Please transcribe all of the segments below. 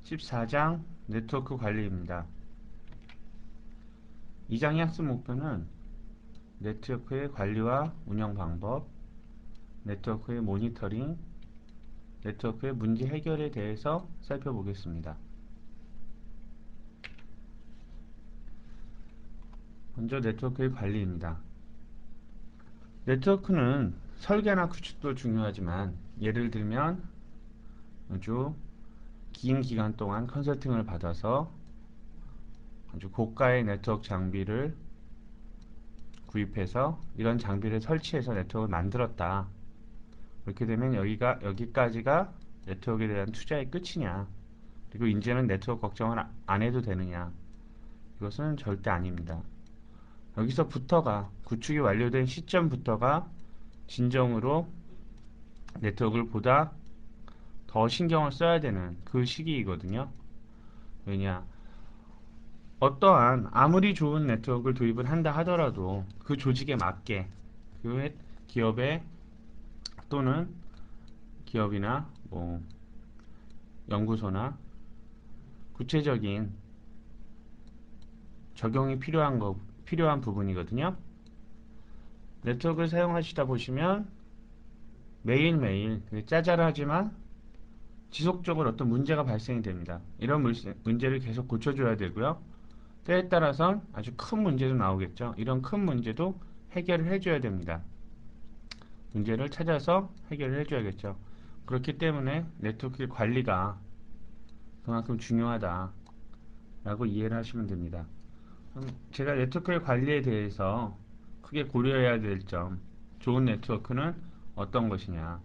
14장 네트워크 관리입니다. 2장의 학습 목표는 네트워크의 관리와 운영 방법, 네트워크의 모니터링, 네트워크의 문제 해결에 대해서 살펴보겠습니다. 먼저 네트워크의 관리입니다. 네트워크는 설계나 구축도 중요하지만 예를 들면 아주 긴 기간 동안 컨설팅을 받아서 아주 고가의 네트워크 장비를 구입해서 이런 장비를 설치해서 네트워크를 만들었다. 그렇게 되면 여기까지가 네트워크에 대한 투자의 끝이냐? 그리고 이제는 네트워크 걱정을 안 해도 되느냐? 이것은 절대 아닙니다. 여기서부터가 구축이 완료된 시점부터가 진정으로 네트워크를 보다 더 신경을 써야 되는 그 시기이거든요. 왜냐? 어떠한 아무리 좋은 네트워크를 도입을 한다 하더라도 그 조직에 맞게 그 기업의 또는 기업이나 연구소나 구체적인 적용이 필요한 부분이거든요. 네트워크를 사용하시다 보시면 매일매일 짜잘하지만 지속적으로 어떤 문제가 발생이 됩니다. 이런 문제를 계속 고쳐줘야 되고요. 때에 따라선 아주 큰 문제도 나오겠죠. 이런 큰 문제도 해결을 해줘야 됩니다. 문제를 찾아서 해결을 해줘야겠죠. 그렇기 때문에 네트워크 관리가 그만큼 중요하다라고 이해를 하시면 됩니다. 제가 네트워크의 관리에 대해서 크게 고려해야 될 점, 좋은 네트워크는 어떤 것이냐,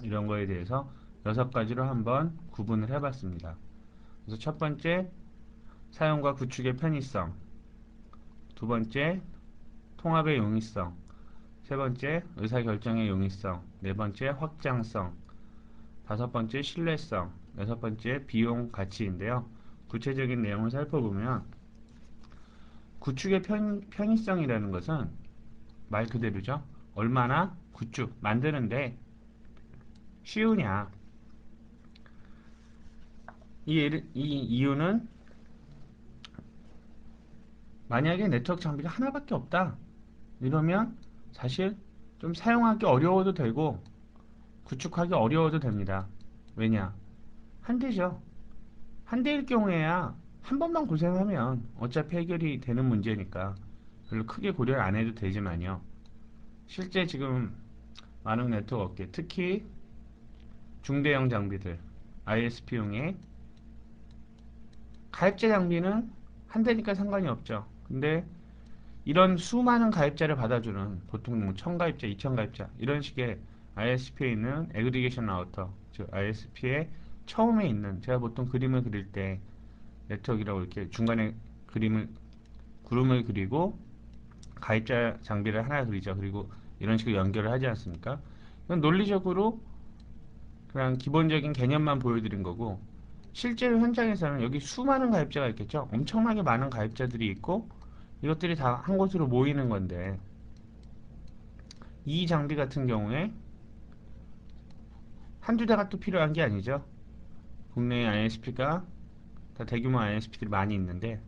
이런 거에 대해서 6가지로 한번 구분을 해봤습니다. 그래서 첫 번째, 사용과 구축의 편의성, 두 번째, 통합의 용이성, 세 번째, 의사결정의 용이성, 네 번째, 확장성, 다섯 번째, 신뢰성, 여섯 번째, 비용 가치인데요. 구체적인 내용을 살펴보면 구축의 편의성이라는 것은 말 그대로죠. 얼마나 구축, 만드는데 쉬우냐. 이 이유는 만약에 네트워크 장비가 하나밖에 없다. 이러면 사실 좀 사용하기 어려워도 되고 구축하기 어려워도 됩니다. 왜냐? 한 대죠. 한 대일 경우에야 한 번만 고생하면 어차피 해결이 되는 문제니까 별로 크게 고려를 안 해도 되지만요. 실제 지금 많은 네트워크 업계, 특히 중대형 장비들, ISP용의 가입자 장비는 한 대니까 상관이 없죠. 근데 이런 수많은 가입자를 받아주는 보통 1000가입자, 2000가입자 이런 식의 ISP에 있는 애그리게이션 라우터, 즉 ISP의 처음에 있는, 제가 보통 그림을 그릴 때 네트워크라고 이렇게 중간에 구름을 그리고 가입자 장비를 하나 그리죠. 그리고 이런 식으로 연결을 하지 않습니까? 이건 논리적으로 그냥 기본적인 개념만 보여드린 거고, 실제로 현장에서는 여기 수많은 가입자가 있겠죠. 엄청나게 많은 가입자들이 있고 이것들이 다 한 곳으로 모이는 건데, 이 장비 같은 경우에 한두 대가 또 필요한 게 아니죠. 국내에 ISP가 다 대규모 ISP들이 많이 있는데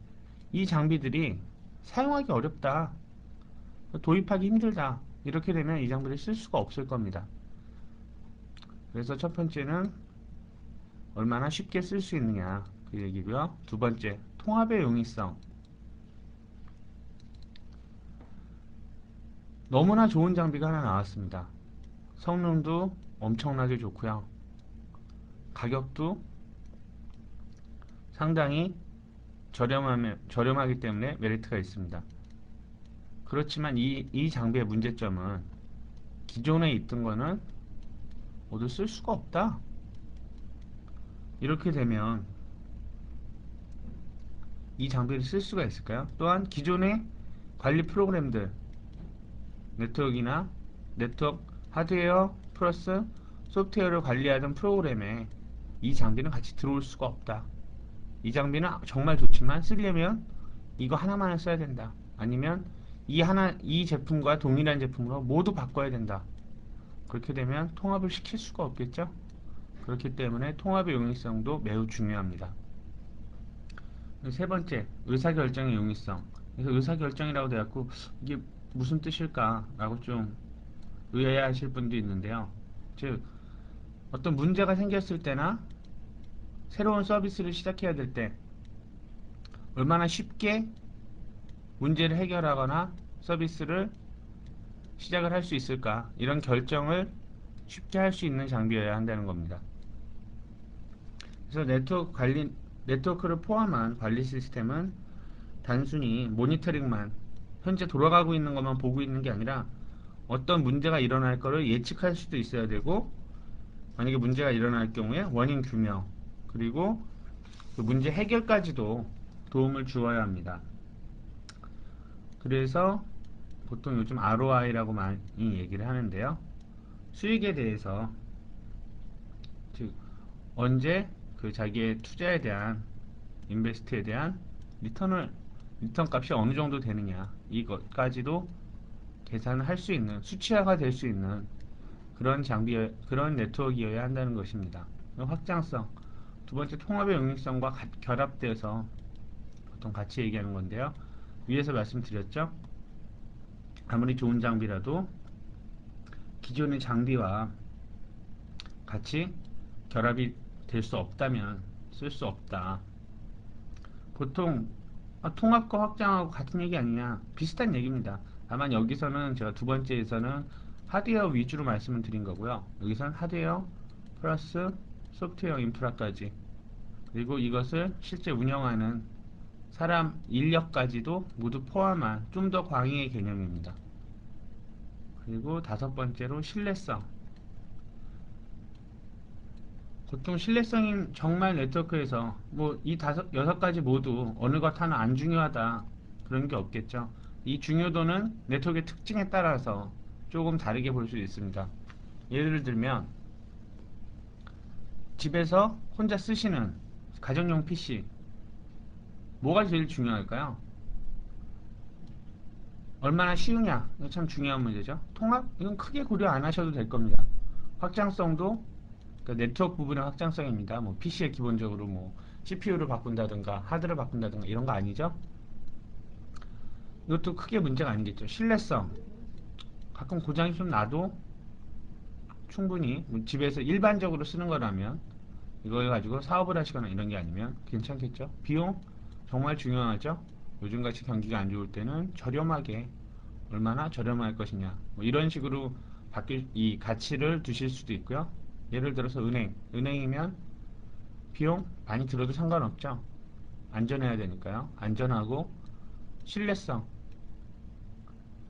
이 장비들이 사용하기 어렵다, 도입하기 힘들다, 이렇게 되면 이 장비를 쓸 수가 없을 겁니다. 그래서 첫 번째는 얼마나 쉽게 쓸 수 있느냐, 그 얘기고요. 두 번째, 통합의 용이성. 너무나 좋은 장비가 하나 나왔습니다. 성능도 엄청나게 좋고요. 가격도 상당히 저렴하기 때문에 메리트가 있습니다. 그렇지만 이 장비의 문제점은 기존에 있던 거는 모두 쓸 수가 없다. 이렇게 되면 이 장비를 쓸 수가 있을까요? 또한 기존의 관리 프로그램들, 네트워크나 네트워크 하드웨어 플러스 소프트웨어를 관리하던 프로그램에 이 장비는 같이 들어올 수가 없다. 이 장비는 정말 좋지만 쓰려면 이거 하나만을 써야 된다. 아니면 이 제품과 동일한 제품으로 모두 바꿔야 된다. 그렇게 되면 통합을 시킬 수가 없겠죠. 그렇기 때문에 통합의 용이성도 매우 중요합니다. 세 번째, 의사결정의 용이성. 그래서 의사결정이라고 돼갖고 이게 무슨 뜻일까라고 좀 의아해하실 분도 있는데요. 즉, 어떤 문제가 생겼을 때나 새로운 서비스를 시작해야 될 때 얼마나 쉽게 문제를 해결하거나 서비스를 시작을 할 수 있을까, 이런 결정을 쉽게 할 수 있는 장비여야 한다는 겁니다. 그래서 네트워크를 포함한 관리 시스템은 단순히 모니터링만, 현재 돌아가고 있는 것만 보고 있는 게 아니라 어떤 문제가 일어날 거를 예측할 수도 있어야 되고, 만약에 문제가 일어날 경우에 원인 규명, 그리고 그 문제 해결까지도 도움을 주어야 합니다. 그래서 보통 요즘 ROI라고 많이 얘기를 하는데요. 수익에 대해서, 즉 언제 그 자기의 투자에 대한, 인베스트에 대한 리턴 값이 어느 정도 되느냐, 이것까지도 계산을 할 수 있는, 수치화가 될 수 있는 그런 네트워크여야 한다는 것입니다. 확장성, 두 번째, 통합의 용이성과 결합돼서 보통 같이 얘기하는 건데요. 위에서 말씀드렸죠. 아무리 좋은 장비라도 기존의 장비와 같이 결합이 될 수 없다면 쓸 수 없다. 보통 통합과 확장하고 같은 얘기 아니냐, 비슷한 얘기입니다. 다만 여기서는 제가 두 번째에서는 하드웨어 위주로 말씀을 드린 거고요. 여기서는 하드웨어 플러스 소프트웨어 인프라까지, 그리고 이것을 실제 운영하는 사람 인력까지도 모두 포함한 좀 더 광의의 개념입니다. 그리고 다섯 번째로 신뢰성. 보통 신뢰성인 정말 네트워크에서 뭐 이 여섯 가지 모두 어느 것 하나 안 중요하다, 그런 게 없겠죠. 이 중요도는 네트워크의 특징에 따라서 조금 다르게 볼 수 있습니다. 예를 들면 집에서 혼자 쓰시는 가정용 PC, 뭐가 제일 중요할까요? 얼마나 쉬우냐, 이거 참 중요한 문제죠. 통합? 이건 크게 고려 안 하셔도 될 겁니다. 확장성도 그러니까 네트워크 부분의 확장성입니다. 뭐 PC에 기본적으로 뭐 CPU를 바꾼다든가 하드를 바꾼다든가 이런 거 아니죠. 이것도 크게 문제가 아니겠죠. 신뢰성, 가끔 고장이 좀 나도 충분히 뭐 집에서 일반적으로 쓰는 거라면, 이걸 가지고 사업을 하시거나 이런 게 아니면 괜찮겠죠. 비용 정말 중요하죠. 요즘같이 경기가 안 좋을 때는 저렴하게, 얼마나 저렴할 것이냐, 뭐 이런 식으로 바뀔 이 가치를 두실 수도 있고요. 예를 들어서 은행이면 비용 많이 들어도 상관없죠. 안전해야 되니까요. 안전하고 신뢰성,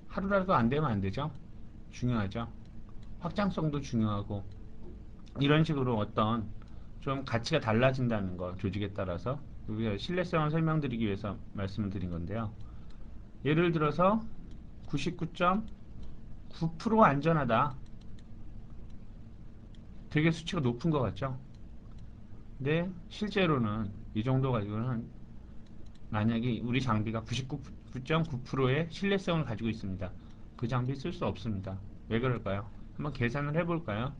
하루라도 안 되면 안 되죠. 중요하죠. 확장성도 중요하고, 이런 식으로 어떤 좀 가치가 달라진다는 거, 조직에 따라서. 우리가 신뢰성을 설명드리기 위해서 말씀을 드린 건데요. 예를 들어서 99.9% 안전하다, 되게 수치가 높은 것 같죠. 근데 실제로는 이 정도 가지고는, 만약에 우리 장비가 99.9%의 신뢰성을 가지고 있습니다. 그 장비 쓸 수 없습니다. 왜 그럴까요? 한번 계산을 해볼까요?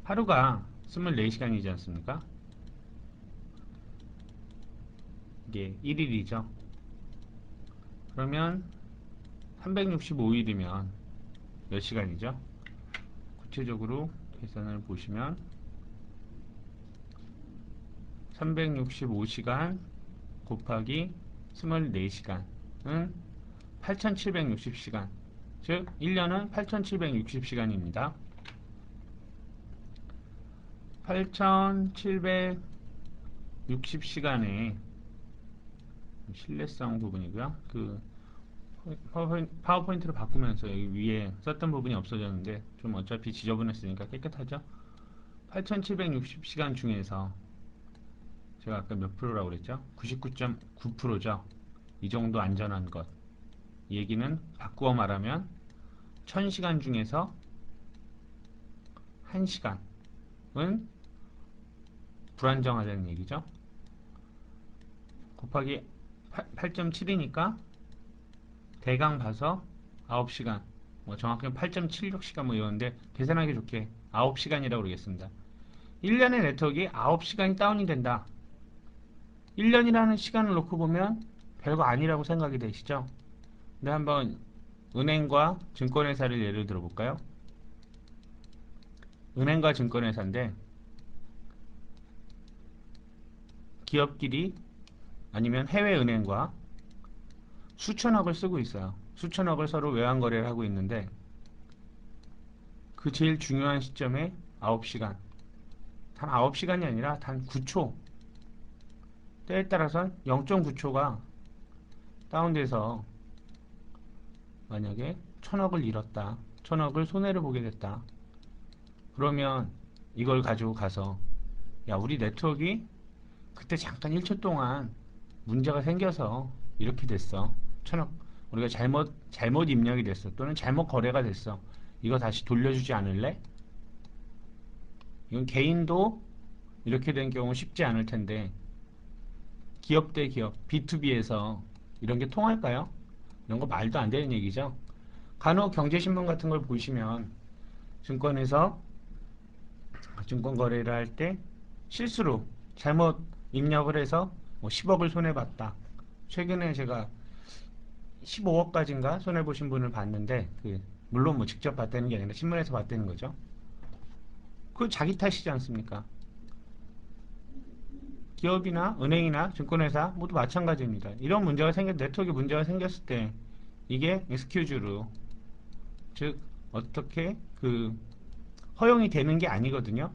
하루가 24시간이지 않습니까? 이게 1일이죠. 그러면 365일이면 몇 시간이죠? 구체적으로 계산을 보시면 365시간 곱하기 24시간은 8760시간, 즉 1년은 8760시간입니다. 8760시간의 신뢰성 부분이고요. 그 파워포인트를 바꾸면서 여기 위에 썼던 부분이 없어졌는데, 좀 어차피 지저분했으니까 깨끗하죠. 8760시간 중에서 제가 아까 몇 프로라고 그랬죠? 99.9%죠. 이 정도 안전한 것. 이 얘기는 바꾸어 말하면 1000시간 중에서 1시간은 불안정하다는 얘기죠. 곱하기 8.7이니까 대강 봐서 9시간, 뭐 정확하게 8.76시간 뭐 이러는데, 계산하기 좋게 9시간이라고 그러겠습니다. 1년의 네트워크가 9시간이 다운이 된다. 1년이라는 시간을 놓고 보면 별거 아니라고 생각이 되시죠? 근데 한번 은행과 증권회사를 예를 들어볼까요? 은행과 증권회사인데 기업끼리 아니면 해외은행과 수천억을 쓰고 있어요. 수천억을 서로 외환거래를 하고 있는데 그 제일 중요한 시점에 9시간, 단 9시간이 아니라 단 9초, 때에 따라서는 0.9초가 다운돼서 만약에 1000억을 잃었다, 1000억을 손해를 보게 됐다. 그러면 이걸 가지고 가서 야, 우리 네트워크가 그때 잠깐 1초 동안 문제가 생겨서 이렇게 됐어. 1000억 우리가 잘못 입력이 됐어. 또는 잘못 거래가 됐어. 이거 다시 돌려주지 않을래? 이건 개인도 이렇게 된 경우 쉽지 않을 텐데 기업 대 기업, B2B에서 이런 게 통할까요? 이런 거 말도 안 되는 얘기죠. 간혹 경제신문 같은 걸 보시면 증권에서 증권 거래를 할 때 실수로 잘못 입력을 해서 뭐 10억을 손해봤다. 최근에 제가 15억까지인가 손해보신 분을 봤는데 물론 뭐 직접 봤다는 게 아니라 신문에서 봤다는 거죠. 그건 자기 탓이지 않습니까? 기업이나 은행이나 증권회사 모두 마찬가지입니다. 이런 문제가 네트워크 문제가 생겼을 때 이게 익스큐즈로, 즉 어떻게 허용이 되는 게 아니거든요.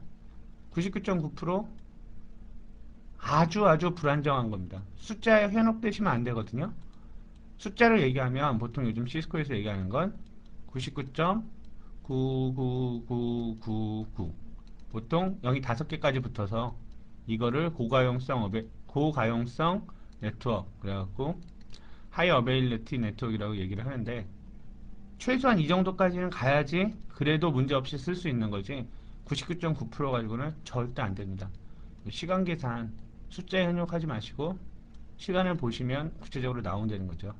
99.9% 아주 불안정한 겁니다. 숫자에 현혹되시면 안 되거든요. 숫자를 얘기하면 보통 요즘 시스코에서 얘기하는 건 99.99999 보통 0이 5개까지 붙어서 이거를 고가용성 네트워크 그래갖고 하이 어베일리티 네트워크라고 얘기를 하는데 최소한 이 정도까지는 가야지 그래도 문제없이 쓸 수 있는 거지 99.9% 가지고는 절대 안 됩니다. 시간 계산 숫자에 현혹하지 마시고 시간을 보시면 구체적으로 나온다는 거죠.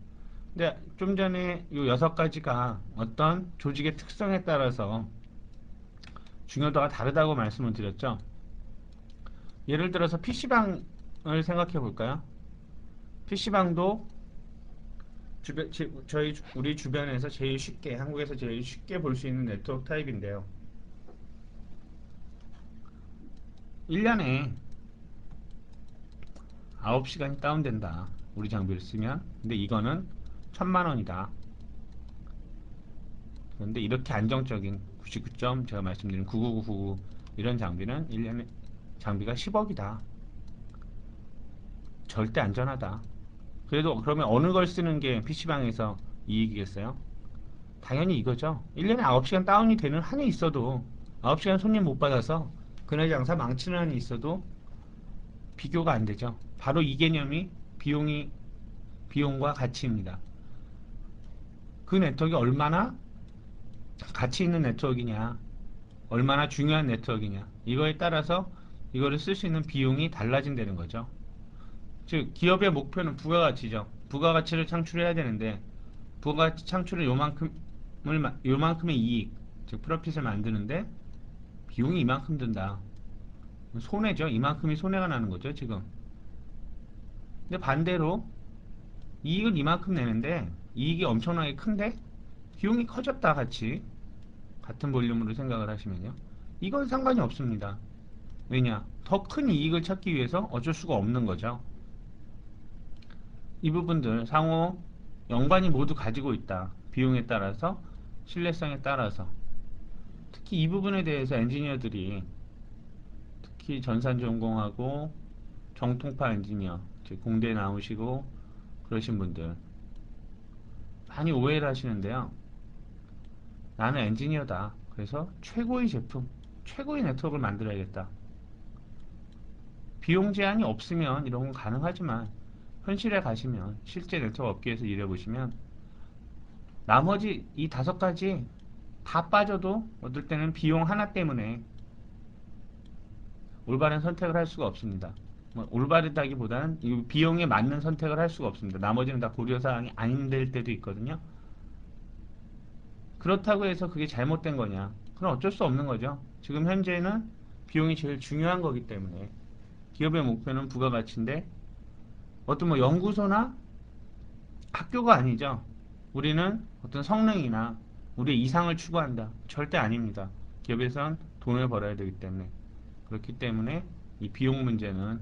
근데 좀 전에 이 6가지가 어떤 조직의 특성에 따라서 중요도가 다르다고 말씀을 드렸죠. 예를 들어서 PC방을 생각해 볼까요? PC방도 우리 주변에서 제일 쉽게, 한국에서 제일 쉽게 볼 수 있는 네트워크 타입인데요. 1년에 9시간이 다운된다. 우리 장비를 쓰면. 근데 이거는 1000만원이다. 그런데 이렇게 안정적인 99점 제가 말씀드린 99999 이런 장비는 1년에 장비가 10억이다. 절대 안전하다. 그래도 그러면 어느 걸 쓰는 게 PC방에서 이익이겠어요? 당연히 이거죠. 1년에 9시간 다운이 되는 한이 있어도 9시간 손님 못 받아서 그날 장사 망치는 한이 있어도 비교가 안 되죠. 바로 이 개념이 비용과 가치입니다. 그 네트워크가 얼마나 가치 있는 네트워크이냐, 얼마나 중요한 네트워크이냐, 이거에 따라서 이거를 쓸 수 있는 비용이 달라진다는 거죠. 즉 기업의 목표는 부가가치죠. 부가가치를 창출해야 되는데 부가가치 창출을 요만큼의 이익, 즉 프로핏을 만드는데 비용이 이만큼 든다. 손해죠. 이만큼이 손해가 나는 거죠, 지금. 근데 반대로 이익은 이만큼 내는데 이익이 엄청나게 큰데 비용이 커졌다 같은 볼륨으로 생각을 하시면요. 이건 상관이 없습니다. 왜냐? 더 큰 이익을 찾기 위해서 어쩔 수가 없는 거죠. 이 부분들 상호 연관이 모두 가지고 있다. 비용에 따라서, 신뢰성에 따라서. 특히 이 부분에 대해서 엔지니어들이 특히 전산 전공하고 정통파 엔지니어, 즉 공대에 나오시고 그러신 분들 많이 오해를 하시는데요. 나는 엔지니어다. 그래서 최고의 제품, 최고의 네트워크를 만들어야겠다. 비용 제한이 없으면 이런 건 가능하지만 현실에 가시면 실제 네트워크 업계에서 일해보시면 나머지 이 5가지 다 빠져도 어떨 때는 비용 하나 때문에 올바른 선택을 할 수가 없습니다. 뭐 올바르다기보다는 이 비용에 맞는 선택을 할 수가 없습니다. 나머지는 다 고려사항이 안 될 때도 있거든요. 그렇다고 해서 그게 잘못된 거냐? 그건 어쩔 수 없는 거죠. 지금 현재는 비용이 제일 중요한 거기 때문에 기업의 목표는 부가가치인데 어떤 뭐 연구소나 학교가 아니죠. 우리는 어떤 성능이나 우리의 이상을 추구한다. 절대 아닙니다. 기업에선 돈을 벌어야 되기 때문에. 그렇기 때문에 이 비용 문제는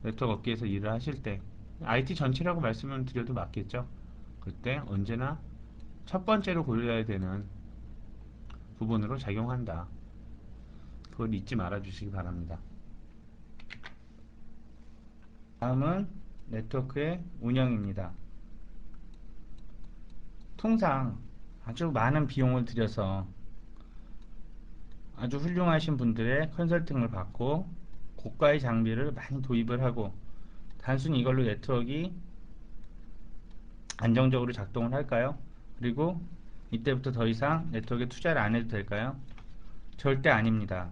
네트워크 업계에서 일을 하실 때 IT 전체라고 말씀을 드려도 맞겠죠. 그때 언제나 첫 번째로 고려해야 되는 부분으로 작용한다. 그걸 잊지 말아 주시기 바랍니다. 다음은 네트워크의 운영입니다. 통상 아주 많은 비용을 들여서 아주 훌륭하신 분들의 컨설팅을 받고 고가의 장비를 많이 도입을 하고 단순히 이걸로 네트워크가 안정적으로 작동을 할까요? 그리고 이때부터 더 이상 네트워크에 투자를 안 해도 될까요? 절대 아닙니다.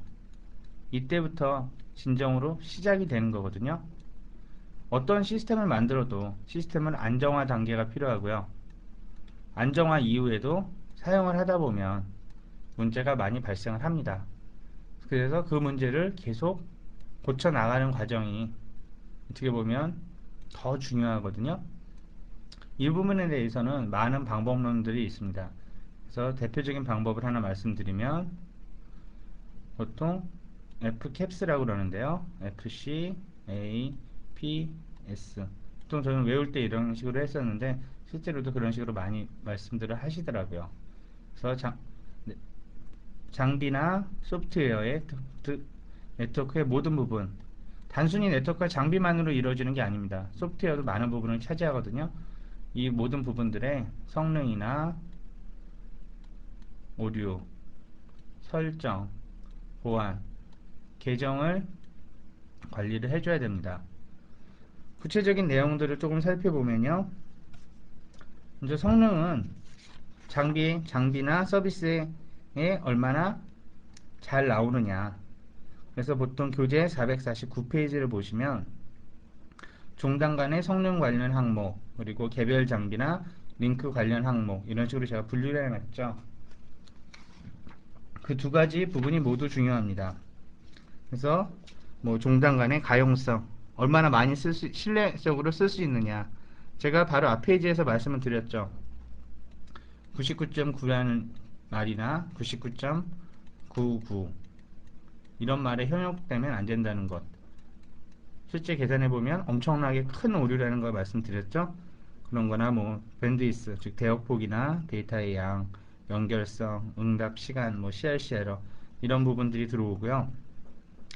이때부터 진정으로 시작이 되는 거거든요. 어떤 시스템을 만들어도 시스템은 안정화 단계가 필요하고요. 안정화 이후에도 사용을 하다 보면 문제가 많이 발생을 합니다. 그래서 그 문제를 계속 고쳐 나가는 과정이 어떻게 보면 더 중요하거든요. 이 부분에 대해서는 많은 방법론들이 있습니다. 그래서 대표적인 방법을 하나 말씀드리면 보통 FCAPS라고 그러는데요. FC, A, P, S. 보통 저는 외울 때 이런 식으로 했었는데 실제로도 그런 식으로 많이 말씀들을 하시더라고요. 그래서 네, 장비나 소프트웨어의 네트워크의 모든 부분, 단순히 네트워크가 장비만으로 이루어지는 게 아닙니다. 소프트웨어도 많은 부분을 차지하거든요. 이 모든 부분들의 성능이나 오류, 설정, 보안, 계정을 관리를 해줘야 됩니다. 구체적인 내용들을 조금 살펴보면요. 먼저 성능은 장비나 서비스에 얼마나 잘 나오느냐. 그래서 보통 교재 449페이지를 보시면 종단 간의 성능 관련 항목, 그리고 개별 장비나 링크 관련 항목, 이런 식으로 제가 분류를 해놨죠. 그 두 가지 부분이 모두 중요합니다. 그래서 뭐 종단 간의 가용성, 얼마나 많이 신뢰적으로 쓸 수 있느냐. 제가 바로 앞 페이지에서 말씀을 드렸죠. 99.9라는 말이나 99.99 이런 말에 현혹되면 안 된다는 것. 실제 계산해보면 엄청나게 큰 오류라는 걸 말씀드렸죠. 그런 거나 뭐 밴드위스, 즉 대역폭이나 데이터의 양, 연결성, 응답 시간, 뭐 CRC 에러 이런 부분들이 들어오고요.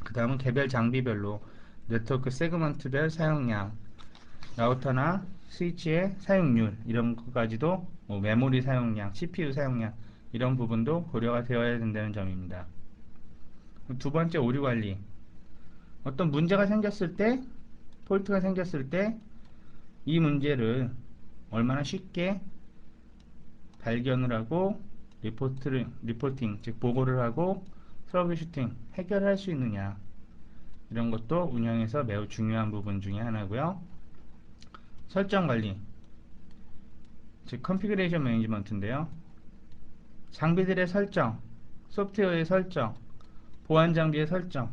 그 다음은 개별 장비별로 네트워크 세그먼트별 사용량, 라우터나 스위치의 사용률 이런 것까지도 뭐 메모리 사용량, CPU 사용량 이런 부분도 고려가 되어야 된다는 점입니다. 두 번째, 오류 관리. 어떤 문제가 생겼을 때, 폴트가 생겼을 때 이 문제를 얼마나 쉽게 발견을 하고 리포팅, 즉 보고를 하고 트러블 슈팅, 해결할 수 있느냐, 이런 것도 운영에서 매우 중요한 부분 중에 하나고요. 설정 관리, 즉 컨피그레이션 매니지먼트인데요. 장비들의 설정, 소프트웨어의 설정, 보안 장비의 설정,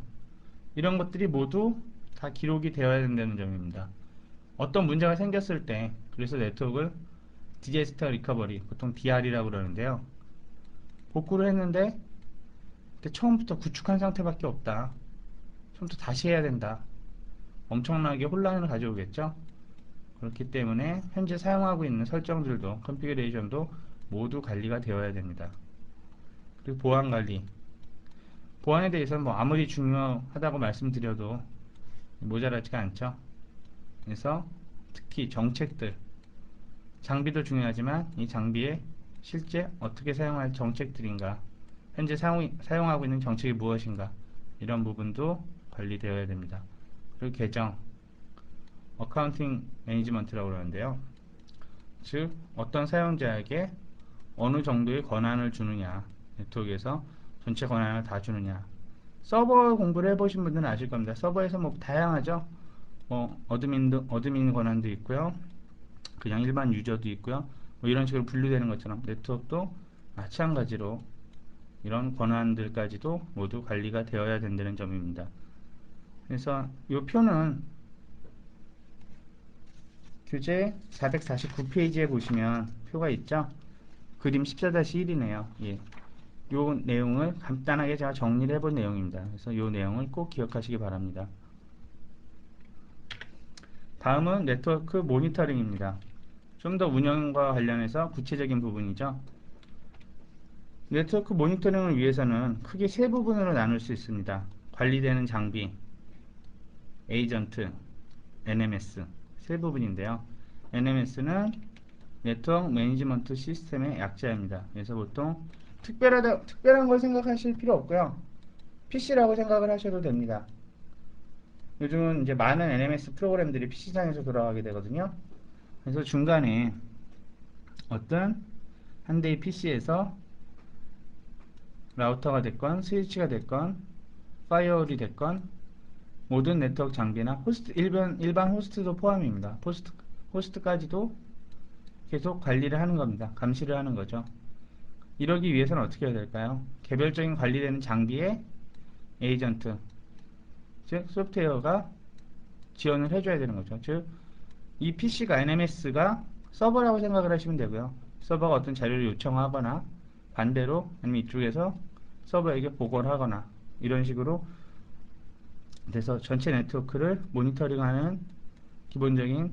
이런 것들이 모두 다 기록이 되어야 된다는 점입니다. 어떤 문제가 생겼을 때, 그래서 네트워크를 디제스터 리커버리, 보통 DR이라고 그러는데요. 복구를 했는데 처음부터 구축한 상태밖에 없다. 처음부터 다시 해야 된다. 엄청나게 혼란을 가져오겠죠. 그렇기 때문에 현재 사용하고 있는 설정들도, 컨피그레이션도 모두 관리가 되어야 됩니다. 그리고 보안 관리. 보안에 대해서는 뭐 아무리 중요하다고 말씀드려도 모자라지가 않죠. 그래서 특히 정책들, 장비도 중요하지만 이 장비에 실제 어떻게 사용할 정책들인가, 현재 사용하고 있는 정책이 무엇인가, 이런 부분도 관리되어야 됩니다. 그리고 계정, 어카운팅 매니지먼트라고 그러는데요. 즉 어떤 사용자에게 어느 정도의 권한을 주느냐, 네트워크에서 전체 권한을 다 주느냐. 서버 공부를 해보신 분들은 아실 겁니다. 서버에서 뭐 다양하죠. 뭐 어드민 권한도 있고요, 그냥 일반 유저도 있고요. 뭐 이런 식으로 분류되는 것처럼 네트워크도 마찬가지로 이런 권한들까지도 모두 관리가 되어야 된다는 점입니다. 그래서 이 표는 교재 449페이지에 보시면 표가 있죠. 그림 14-1이네요. 예. 요 내용을 간단하게 제가 정리를 해본 내용입니다. 그래서 요 내용을 꼭 기억하시기 바랍니다. 다음은 네트워크 모니터링입니다. 좀 더 운영과 관련해서 구체적인 부분이죠. 네트워크 모니터링을 위해서는 크게 세 부분으로 나눌 수 있습니다. 관리되는 장비, 에이전트, NMS 세 부분인데요. NMS는 네트워크 매니지먼트 시스템의 약자입니다. 그래서 보통 특별한 걸 생각하실 필요 없고요. PC라고 생각을 하셔도 됩니다. 요즘은 이제 많은 NMS 프로그램들이 PC상에서 돌아가게 되거든요. 그래서 중간에 어떤 한 대의 PC에서 라우터가 됐건 스위치가 됐건 파이어홀이 됐건 모든 네트워크 장비나 호스트 일반 호스트도 포함입니다. 호스트까지도 계속 관리를 하는 겁니다. 감시를 하는 거죠. 이러기 위해서는 어떻게 해야 될까요? 개별적인 관리되는 장비에 에이전트, 즉 소프트웨어가 지원을 해줘야 되는 거죠. 즉 이 PC가 NMS가 서버라고 생각을 하시면 되고요. 서버가 어떤 자료를 요청하거나 반대로 아니면 이쪽에서 서버에게 보고를 하거나 이런 식으로 돼서 전체 네트워크를 모니터링하는 기본적인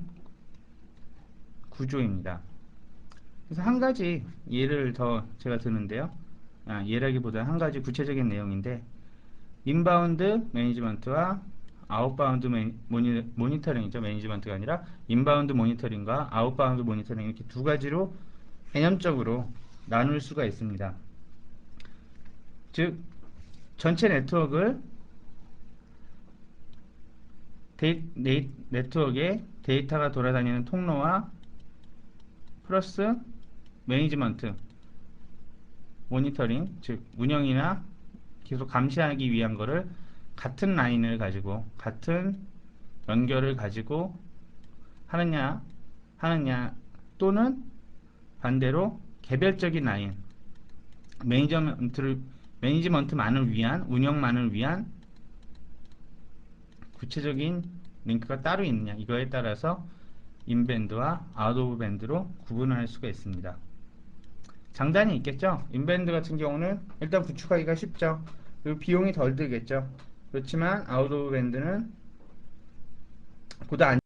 구조입니다. 그래서 한 가지 예를 더 제가 드는데요. 예라기보다 한 가지 구체적인 내용인데 인바운드 매니지먼트와 아웃바운드 모니터링이죠. 매니지먼트가 아니라 인바운드 모니터링과 아웃바운드 모니터링 이렇게 두 가지로 개념적으로 나눌 수가 있습니다. 즉 전체 네트워크를 네트워크에 데이터가 돌아다니는 통로와 플러스 매니지먼트 모니터링 즉 운영이나 계속 감시하기 위한 거를 같은 라인을 가지고 같은 연결을 가지고 하느냐 또는 반대로 개별적인 라인 매니지먼트만을 위한 운영만을 위한 구체적인 링크가 따로 있느냐 이거에 따라서 인밴드와 아웃 오브 밴드로 구분할 수가 있습니다. 장단이 있겠죠. 인밴드 같은 경우는 일단 구축하기가 쉽죠. 그리고 비용이 덜 들겠죠. 그렇지만 아웃 오브 밴드는 보다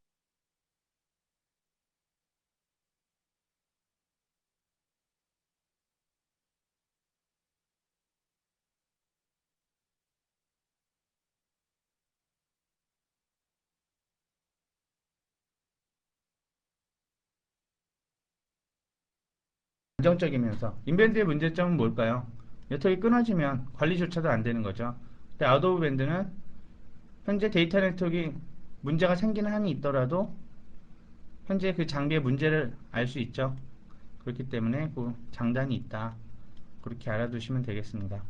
안정적이면서 인밴드의 문제점은 뭘까요? 네트워크가 끊어지면 관리조차도 안 되는 거죠. 근데 아웃 오브 밴드는 현재 데이터 네트워크에 문제가 생기는 한이 있더라도 현재 그 장비의 문제를 알 수 있죠. 그렇기 때문에 그 장단이 있다. 그렇게 알아두시면 되겠습니다.